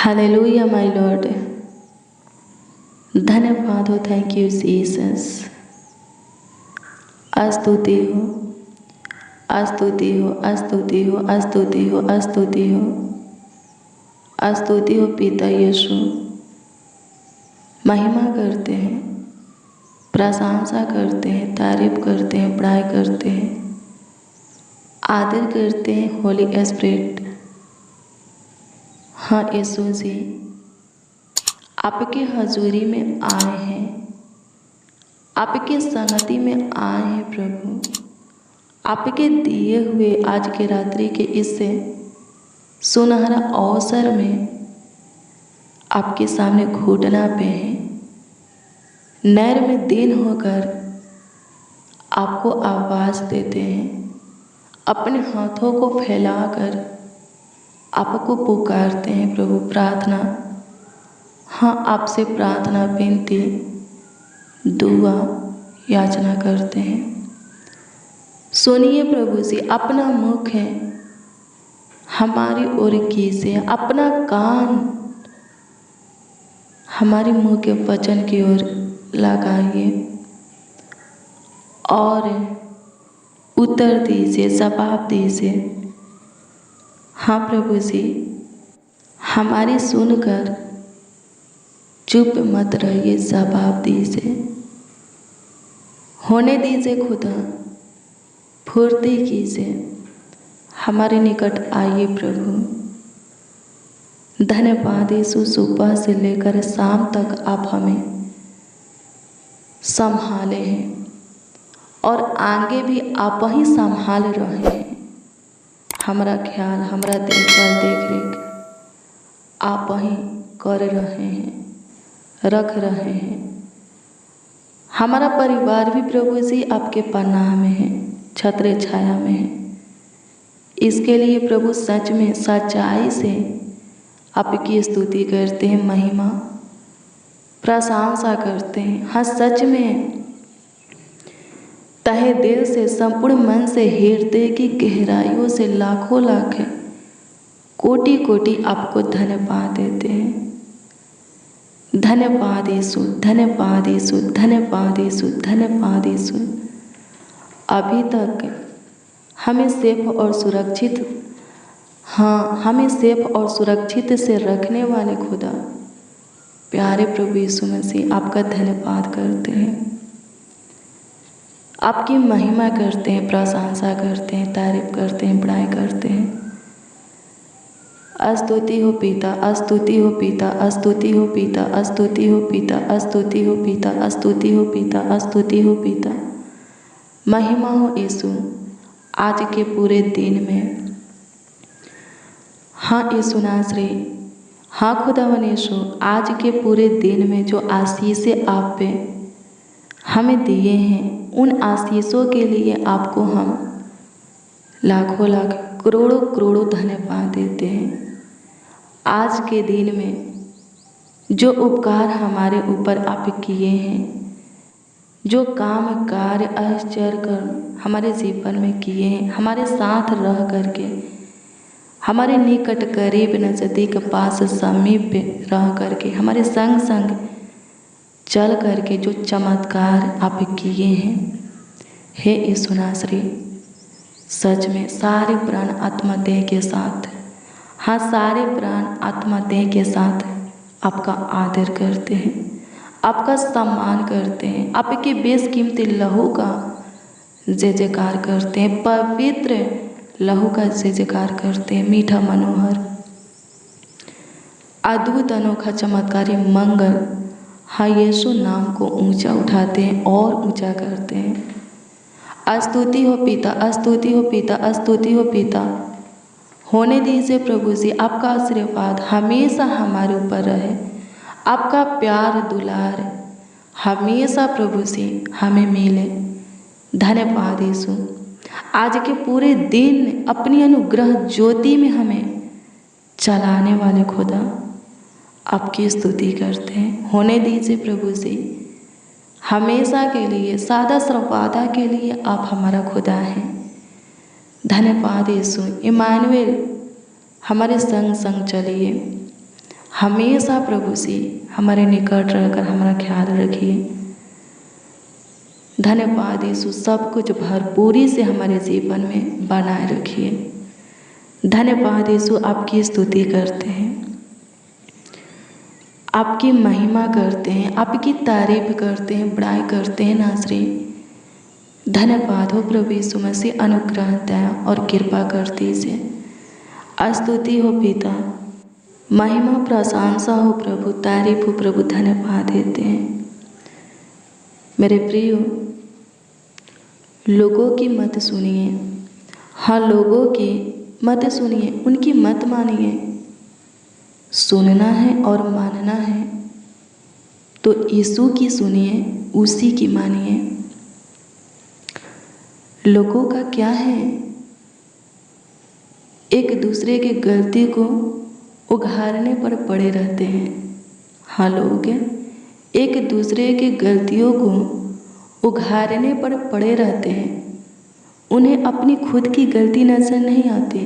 Hallelujah, my Lord. धन्यवाद हो, thank you Jesus. स्तुति हो, स्तुति हो, स्तुति हो, स्तुति हो, स्तुति हो, स्तुति हो पिता यीशु। महिमा करते हैं, प्रशंसा करते हैं, तारीफ करते हैं, बड़ाई करते हैं, आदर करते हैं होली स्पिरिट। हाँ यीशु जी, आपके हजूरी में आए हैं, आपकी संगति में आए हैं प्रभु। आपके दिए हुए आज के रात्रि के इस सुनहरा अवसर में आपके सामने घुटना पे हैं, नैर में दिन होकर आपको आवाज़ देते हैं, अपने हाथों को फैलाकर आपको पुकारते हैं प्रभु। प्रार्थना, हाँ आपसे प्रार्थना, विनती, दुआ, याचना करते हैं। सुनिए प्रभु जी, अपना मुख है हमारी ओर कीजिए, अपना कान हमारे मुंह के वचन की ओर लगाइए और उत्तर दीजिए, जवाब दीजिए। हाँ प्रभु जी, हमारी सुनकर चुप मत रहिए, जवाब दीजिए। होने दीजिए खुदा, फुर्ती कीजिए, हमारे निकट आइए प्रभु। धन्यवाद यीशु, सुबह से लेकर शाम तक आप हमें संभाले हैं और आगे भी आप ही संभाल रहे हैं। हमारा ख्याल, हमारा देखभाल, देख रेख आप ही कर रहे हैं, रख रहे हैं। हमारा परिवार भी प्रभु जी आपके पनाह में है, छत्र छाया में है। इसके लिए प्रभु सच में सच्चाई से आपकी स्तुति करते हैं, महिमा प्रशंसा करते हैं। हाँ सच में तहे दिल से, संपूर्ण मन से, हृदय की गहराइयों से लाखों लाख कोटि कोटि आपको धन्यवाद देते हैं। धन्यवाद यीशु, धन्यवाद यीशु, धन्यवाद यीशु, धन्यवाद यीशु। अभी तक हमें सेफ और सुरक्षित, हाँ हमें सेफ और सुरक्षित से रखने वाले खुदा प्यारे प्रभु यीशु मसीह, आपका धन्यवाद करते हैं, आपकी महिमा करते हैं, प्रशंसा करते हैं, तारीफ करते हैं, बड़ाई करते हैं। स्तुति हो पिता, स्तुति हो पिता, स्तुति हो पिता, स्तुति हो पिता, स्तुति हो पिता, स्तुति हो पिता, स्तुति हो पिता। महिमा हो यीशु आज के पूरे दिन में। हाँ यीशु नासरी, हाँ खुदावन यीशु, आज के पूरे दिन में जो आशीषें आप पे हमें दिए हैं, उन आशीषों के लिए आपको हम लाखों लाख, करोड़ों करोड़ों धन्यवाद देते हैं। आज के दिन में जो उपकार हमारे ऊपर आप किए हैं, जो काम कार्य आश्चर्य कर्म हमारे जीवन में किए हैं, हमारे साथ रह करके, हमारे निकट करीब नज़दीक पास समीप रह करके, हमारे संग संग चल करके जो चमत्कार आप किए हैं, हे यीशु नासरी, सच में सारे प्राण आत्मा देह के साथ, हाँ सारे प्राण आत्मा देह के साथ आपका आदर करते हैं, आपका सम्मान करते हैं, आपके बेशकीमती लहू का जय जयकार करते हैं, पवित्र लहू का जय जयकार करते हैं। मीठा मनोहर अद्भुत अनोखा चमत्कारी मंगल, हाँ यीशु नाम को ऊंचा उठाते हैं और ऊंचा करते हैं। स्तुति हो पिता, स्तुति हो पिता, स्तुति हो पिता। होने दीजिए प्रभु जी, आपका आशीर्वाद हमेशा हमारे ऊपर रहे, आपका प्यार दुलार हमेशा प्रभु जी हमें मिले। धन्यवाद यीशु, आज के पूरे दिन अपनी अनुग्रह ज्योति में हमें चलाने वाले खुदा आपकी स्तुति करते हैं। होने दीजिए प्रभु जी, हमेशा के लिए, सादा सर्वदा के लिए आप हमारा खुदा हैं। धन्यवाद यीशु, इमानुएल हमारे संग संग चलिए, हमेशा प्रभु से हमारे निकट रहकर हमारा ख्याल रखिए। धन्यवाद यीशु, सब कुछ भरपूरी से हमारे जीवन में बनाए रखिए। धन्यवाद यीशु, आपकी स्तुति करते हैं, आपकी महिमा करते हैं, आपकी तारीफ करते हैं, बड़ाई करते हैं नाज़री। धन्यवाद हो प्रभु यीशु मसीह, अनुग्रह दया और कृपा कर दीजिए। स्तुति हो पिता, महिमा प्रशंसा हो प्रभु, तारीफ हो प्रभु, धन्यवाद देते हैं। मेरे प्रिय, लोगों की मत सुनिए। हाँ, लोगों की मत सुनिए, उनकी मत मानिए। सुनना है और मानना है तो यीशु की सुनिए, उसी की मानिए। लोगों का क्या है, एक दूसरे की गलती को उघाड़ने पर पड़े रहते हैं। हाँ, लोग एक दूसरे की गलतियों को उघाड़ने पर पड़े रहते हैं। उन्हें अपनी खुद की गलती नजर नहीं आती।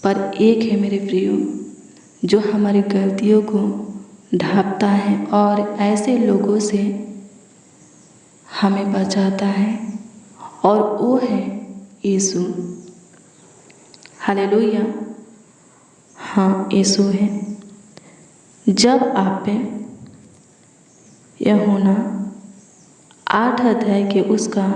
पर एक है मेरे प्रियो, जो हमारी गलतियों को ढांपता है और ऐसे लोगों से हमें बचाता है, और वो है यीशु। हालेलुया। हाँ, यीशु है। जब आप यूहन्ना 8 अध्याय के उसका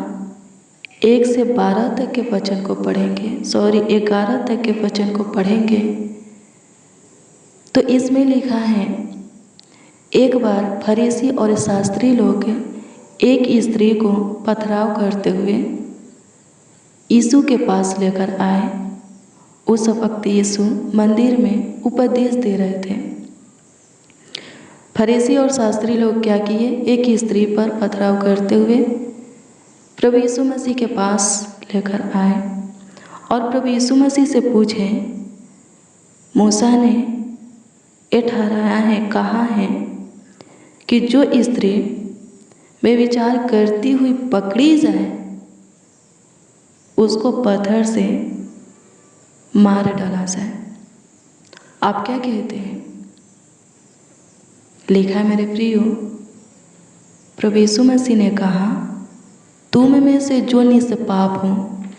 1 से 12 तक के वचन को पढ़ेंगे, 11 तक के वचन को पढ़ेंगे, तो इसमें लिखा है, एक बार फरीसी और शास्त्री लोग एक स्त्री को पथराव करते हुए यीशु के पास लेकर आए। उस वक्त यीशु मंदिर में उपदेश दे रहे थे। फरीसी और शास्त्री लोग क्या किए, एक स्त्री पर पथराव करते हुए प्रभु यीशु मसीह के पास लेकर आए और प्रभु यीशु मसीह से पूछे, मूसा ने ये ठहराया है, कहा है कि जो स्त्री बेविचार करती हुई पकड़ी जाए उसको पत्थर से मार डाला जाए। आप क्या कहते हैं? लिखा है मेरे प्रियो, प्रभु यीशु मसीह ने कहा, तुम में से जो निष्पाप हो,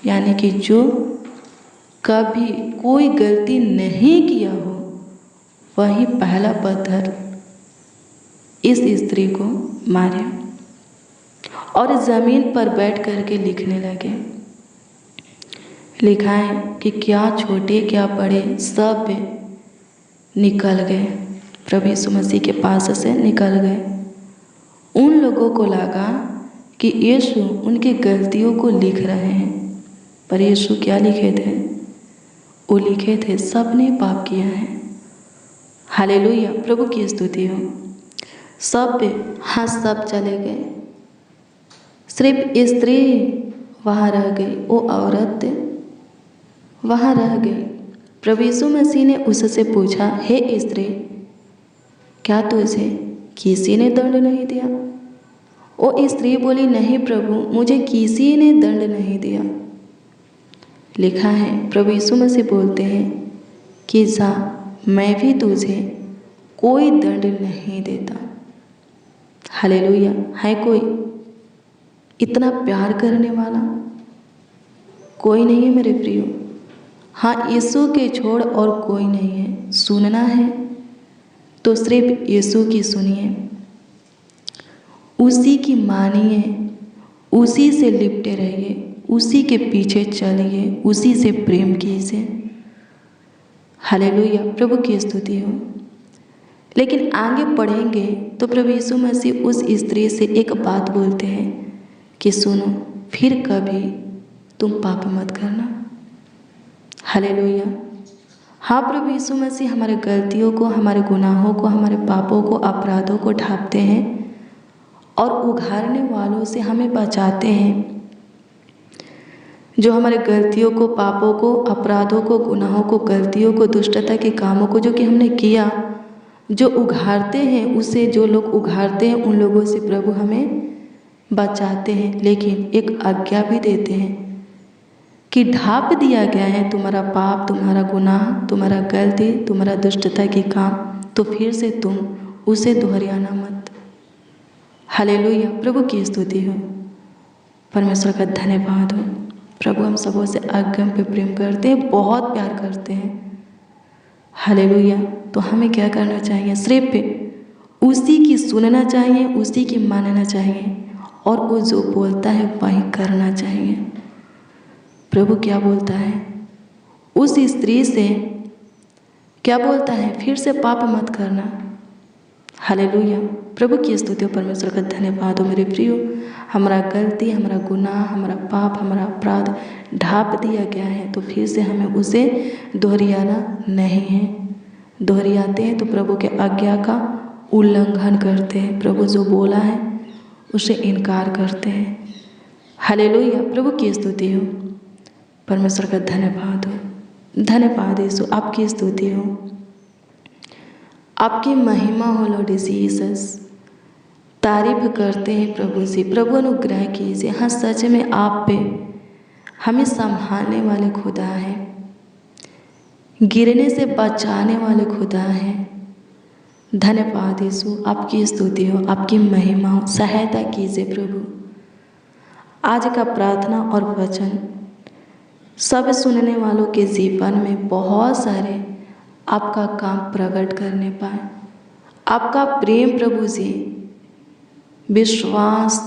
यानी कि जो कभी कोई गलती नहीं किया हो, वही पहला पत्थर इस स्त्री को मारे। और जमीन पर बैठ करके लिखने लगे। लिखा है कि क्या छोटे क्या बड़े सब निकल गए, प्रभु यीशु मसीह के पास से निकल गए। उन लोगों को लगा कि यीशु उनकी गलतियों को लिख रहे हैं, पर यीशु क्या लिखे थे? वो लिखे थे, सबने पाप किया है। हालेलुया, प्रभु की स्तुति हो। सब चले गए, सिर्फ स्त्री वहाँ रह गई, वो औरत वहाँ रह गई। प्रभु यीशु मसीह ने उससे पूछा, हे स्त्री, क्या तुझे किसी ने दंड नहीं दिया? वो स्त्री बोली, नहीं प्रभु, मुझे किसी ने दंड नहीं दिया। लिखा है, प्रभु यीशु मसीह बोलते हैं कि जा, मैं भी तुझे कोई दंड नहीं देता। हालेलुया। है कोई इतना प्यार करने वाला? कोई नहीं है मेरे प्रियो। हाँ, यीशु के छोड़ और कोई नहीं है। सुनना है तो सिर्फ यीशु की सुनिए, उसी की मानिए, उसी से लिपटे रहिए, उसी के पीछे चलिए, उसी से प्रेम कीजिए। हालेलुया, प्रभु की स्तुति हो। लेकिन आगे पढ़ेंगे तो प्रभु यीशु मसीह उस स्त्री से एक बात बोलते हैं कि सुनो, फिर कभी तुम पाप मत करना। हालेलुया। हाँ, प्रभु यीशु मसीह हमारे गलतियों को, हमारे गुनाहों को, हमारे पापों को, अपराधों को ढांपते हैं और उघाड़ने वालों से हमें बचाते हैं। जो हमारे गलतियों को, पापों को, अपराधों को, गुनाहों को, गलतियों को, दुष्टता के कामों को जो कि हमने किया, जो उघाड़ते हैं, उसे जो लोग उघाड़ते हैं उन लोगों से प्रभु हमें बचाते हैं। लेकिन एक आज्ञा भी देते हैं कि ढाँप दिया गया है तुम्हारा पाप, तुम्हारा गुनाह, तुम्हारा गलती, तुम्हारा दुष्टता की काम, तो फिर से तुम उसे दोहराना मत। हालेलुया, प्रभु की स्तुति हो, परमेश्वर का धन्यवाद हो। प्रभु हम सबों से अगम पे प्रेम करते हैं, बहुत प्यार करते हैं। हालेलुया। तो हमें क्या करना चाहिए? सिर्फ उसी की सुनना चाहिए, उसी की मानना चाहिए, और वो जो बोलता है वही करना चाहिए। प्रभु क्या बोलता है? उस स्त्री से क्या बोलता है? फिर से पाप मत करना। हालेलुया, प्रभु की स्तुति हो, परमेश्वर का धन्यवाद हो। मेरे प्रियो, हमारा गलती, हमारा गुनाह, हमारा पाप, हमारा अपराध ढाँप दिया गया है, तो फिर से हमें उसे दोहराना नहीं है। दोहराते हैं तो प्रभु के आज्ञा का उल्लंघन करते हैं। प्रभु जो बोला है उसे इनकार करते हैं। हालेलुया, प्रभु की स्तुति हो, परमेश्वर का धन्यवाद हो। धन्यवाद यीशु, आपकी स्तुति हो, आपकी महिमा हो लॉर्ड जीसस। तारीफ करते हैं प्रभु जी। प्रभु अनुग्रह कीजिए। हाँ, सच में आप पे हमें संभालने वाले खुदा हैं, गिरने से बचाने वाले खुदा हैं। धन्यवाद यीशु, आपकी स्तुति हो, आपकी महिमा हो। सहायता कीजिए प्रभु। आज का प्रार्थना और वचन सब सुनने वालों के जीवन में बहुत सारे आपका काम प्रकट करने पाए। आपका प्रेम प्रभु जी, विश्वास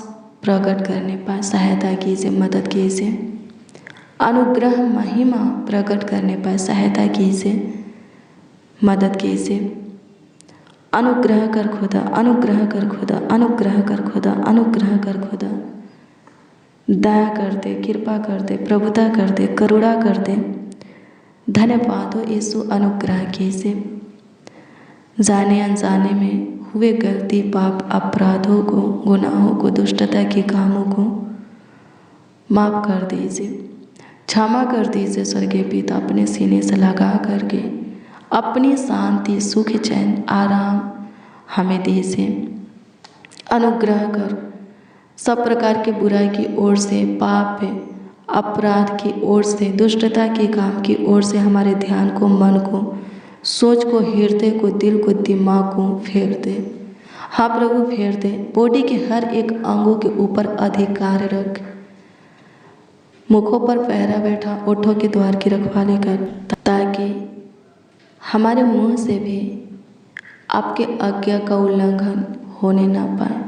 प्रकट करने पाए। सहायता कीजिए, मदद कीजिए। अनुग्रह महिमा प्रकट करने पाए। सहायता कीजिए, मदद कीजिए। अनुग्रह कर खुदा, अनुग्रह कर खुदा, अनुग्रह कर खुदा, अनुग्रह कर खुदा। दया कर दे, कृपा कर दे, प्रभुता कर दे, करुणा कर दे। धन्यवाद हो यीशु, अनुग्रह कीजिए। जाने अनजाने में हुए गलती, पाप, अपराधों को, गुनाहों को, दुष्टता के कामों को माफ़ कर दीजिए, क्षमा कर दीजिए। स्वर्गीय पिता, अपने सीने से लगा करके अपनी शांति, सुख, चैन, आराम हमें दीजिए। अनुग्रह कर, सब प्रकार की बुराई की ओर से, पाप, अपराध की ओर से, दुष्टता के काम की ओर से हमारे ध्यान को, मन को, सोच को, हृदय को, दिल को, दिमाग को फेर दे। हाँ प्रभु, फेर दे। बॉडी के हर एक अंगों के ऊपर अधिकार रख। मुखों पर पहरा बैठा, ओठों के द्वार की रखवाली कर, ताकि हमारे मुंह से भी आपके आज्ञा का उल्लंघन होने ना पाए।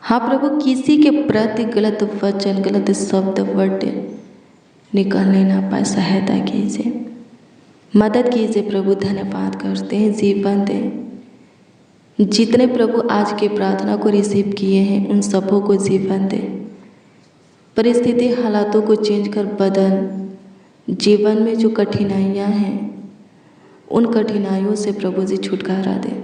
हाँ प्रभु, किसी के प्रति गलत वचन, गलत शब्द, वर्ड निकलने ना पाए। सहायता कीजिए, मदद कीजिए प्रभु। धन्यवाद करते हैं, जीवन दे। जितने प्रभु आज के प्रार्थना को रिसीव किए हैं उन सबों को जीवन दे। परिस्थिति, हालातों को चेंज कर बदल। जीवन में जो कठिनाइयाँ हैं उन कठिनाइयों से प्रभु जी छुटकारा दे।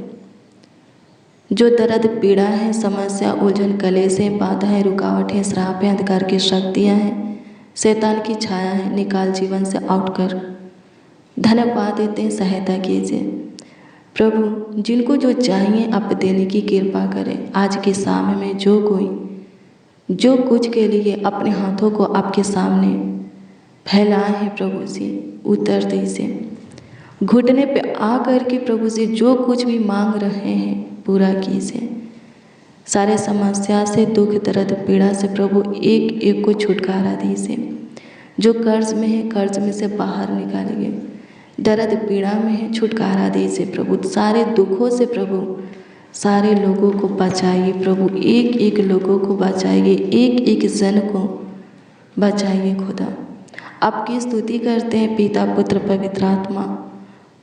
जो दर्द, पीड़ा है, समस्या, उलझन, कलेश, बाधाएं, रुकावटें, श्राप हैं, अंधकार की शक्तियाँ हैं, शैतान की छाया है, निकाल जीवन से आउट कर। धन्यवाद देते हैं, सहायता कीजिए प्रभु। जिनको जो चाहिए आप देने की कृपा करें। आज की शाम में जो कोई जो कुछ के लिए अपने हाथों को आपके सामने फैलाए हैं प्रभु जी, उत्तर दीजिए। घुटने पे आ कर के प्रभु जी जो कुछ भी मांग रहे हैं पूरा कीजिए। सारे समस्या से, दुख, दर्द, पीड़ा से प्रभु एक एक को छुटकारा दीजिए। जो कर्ज में है, कर्ज में से बाहर निकालिए। दर्द, पीड़ा में है, छुटकारा दीजिए प्रभु। सारे दुखों से प्रभु सारे लोगों को बचाइए प्रभु। एक एक लोगों को बचाइए, एक एक जन को बचाइए खुदा। आपकी स्तुति करते हैं पिता, पुत्र, पवित्र आत्मा।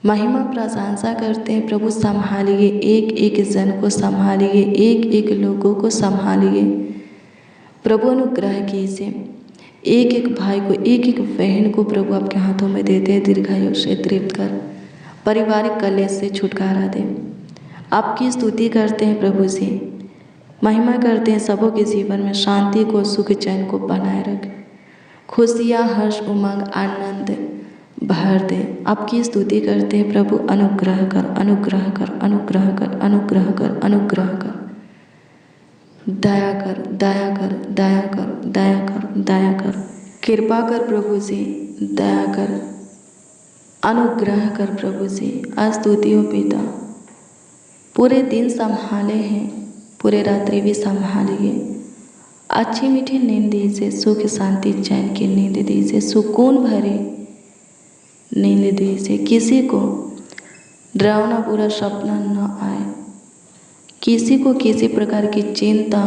महिमा प्रशंसा करते हैं प्रभु। संभालिए, एक एक जन को संभालिए, एक एक लोगों को संभालिए प्रभु। अनुग्रह कीजिए। एक एक भाई को, एक एक बहन को प्रभु आपके हाथों में देते हैं। दीर्घायु से तृप्त कर, पारिवारिक कलेश से छुटकारा दे। आपकी स्तुति करते हैं प्रभु जी। महिमा करते हैं सबों के जीवन में शांति को, सुख, चैन को बनाए रख। खुशियाँ, हर्ष, उमंग, आनंद भर दे। आपकी स्तुति करते हैं प्रभु। अनुग्रह कर, अनुग्रह कर, अनुग्रह कर, अनुग्रह कर, अनुग्रह कर। दया कर, दया कर, दया कर, दया कर, दया कर। कृपा कर प्रभु जी, दया कर, अनुग्रह कर प्रभु जी। स्तुति हो पिता, पूरे दिन संभाले हैं, पूरे रात्रि भी संभालिए। अच्छी मीठी नींद दीजिए, सुख शांति चैन की नींद दीजिए, सुकून भरी नींद दीजिए। किसी को डरावना बुरा सपना न आए, किसी को किसी प्रकार की चिंता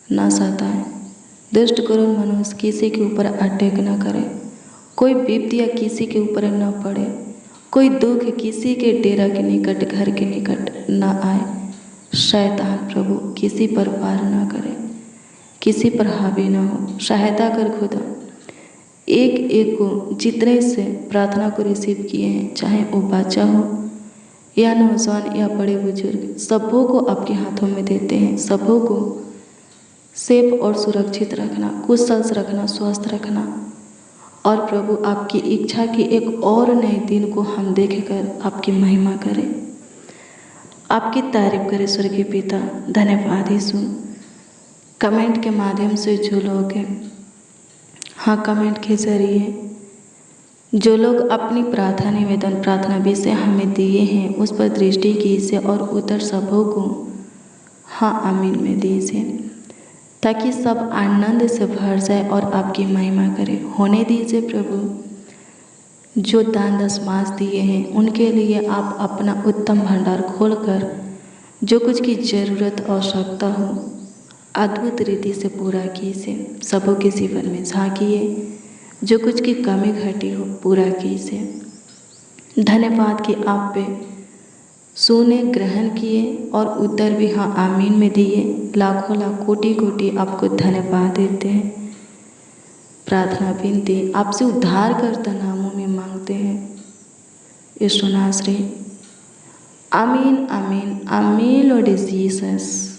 न सताए। दुष्ट करुण मनुष्य किसी के ऊपर अटैक न करे, कोई विपत्तियाँ किसी के ऊपर न पड़े, कोई दुख किसी के डेरा के निकट, घर के निकट न आए। शैतान प्रभु किसी पर वार न करे, किसी पर हावी न हो। सहायता कर खुदा, एक एक को जितने से प्रार्थना को रिसीव किए हैं, चाहे वो बच्चा हो या नौजवान या बड़े बुजुर्ग, सबों को आपके हाथों में देते हैं। सबों को सेफ और सुरक्षित रखना, कुशल रखना, स्वस्थ रखना। और प्रभु आपकी इच्छा की एक और नए दिन को हम देखकर आपकी महिमा करें, आपकी तारीफ करें। स्वर्गीय पिता धन्यवाद यीशु। कमेंट के माध्यम से जो लोग हाँ कमेंट के जरिए जो लोग अपनी प्रार्थना निवेदन प्रार्थना विषय हमें दिए हैं, उस पर दृष्टि कीजिए और उत्तर सबों को हाँ आमीन में दीजिए, ताकि सब आनंद से भर जाए और आपकी महिमा करे। होने दीजिए प्रभु, जो दान दशमास दिए हैं उनके लिए आप अपना उत्तम भंडार खोलकर जो कुछ की ज़रूरत आवश्यकता हो अद्भुत रीति से पूरा कीजिए। सबों के जीवन में झांकिए, जो कुछ की कमी घटी हो पूरा कीजिए। धन्यवाद कि आप पे सुने, ग्रहण किए और उत्तर भी हाँ आमीन में दिए। लाखों लाख कोटि कोटि आपको धन्यवाद देते हैं। प्रार्थना विनती आपसे उद्धारकर्ता नामों में मांगते हैं, यीशु नासरी। आमीन आमीन आमीन लॉर्ड जीसस।